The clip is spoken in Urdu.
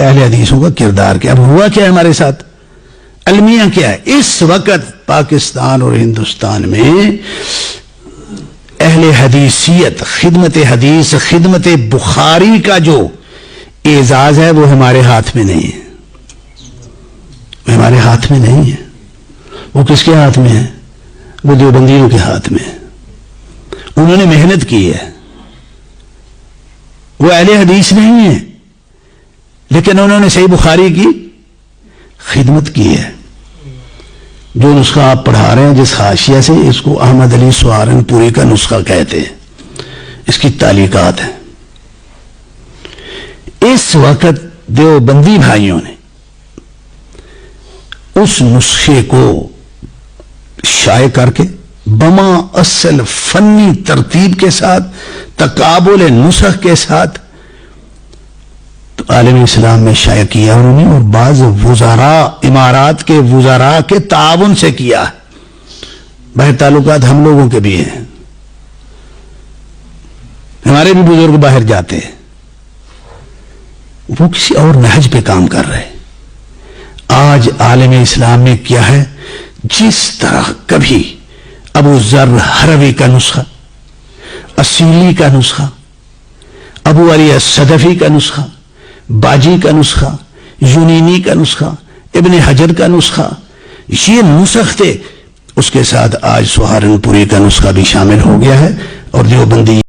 اہل حدیثوں کا کردار کیا؟ اب ہوا کیا ہے ہمارے ساتھ؟ المیہ کیا ہے؟ اس وقت پاکستان اور ہندوستان میں اہل حدیثیت، خدمت حدیث، خدمت بخاری کا جو اعزاز ہے وہ ہمارے ہاتھ میں نہیں ہے، وہ ہمارے ہاتھ میں نہیں ہے۔ وہ کس کے ہاتھ میں ہے؟ وہ دیوبندیوں کے ہاتھ میں ہے۔ انہوں نے محنت کی ہے، وہ اہل حدیث نہیں ہے لیکن انہوں نے صحیح بخاری کی خدمت کی ہے۔ جو نسخہ آپ پڑھا رہے ہیں جس حاشیہ سے، اس کو احمد علی سہارنپوری کا نسخہ کہتے ہیں، اس کی تعلیقات ہیں۔ اس وقت دیوبندی بھائیوں نے اس نسخے کو شائع کر کے بما اصل فنی ترتیب کے ساتھ، تقابل نسخ کے ساتھ تو عالم اسلام میں شائع کیا انہوں نے، اور بعض وزراء، امارات کے وزراء کے تعاون سے کیا۔ باہر تعلقات ہم لوگوں کے بھی ہیں، ہمارے بھی بزرگ باہر جاتے ہیں، وہ کسی اور نہج پہ کام کر رہے۔ آج عالم اسلام میں کیا ہے؟ جس طرح کبھی ابو ذر ہروی کا نسخہ، اصیلی کا نسخہ، ابو علی الصدفی کا نسخہ، باجی کا نسخہ، یونینی کا نسخہ، ابن حجر کا نسخہ، یہ نسخ تھے، اس کے ساتھ آج سہارنپوری کا نسخہ بھی شامل ہو گیا ہے، اور دیوبندی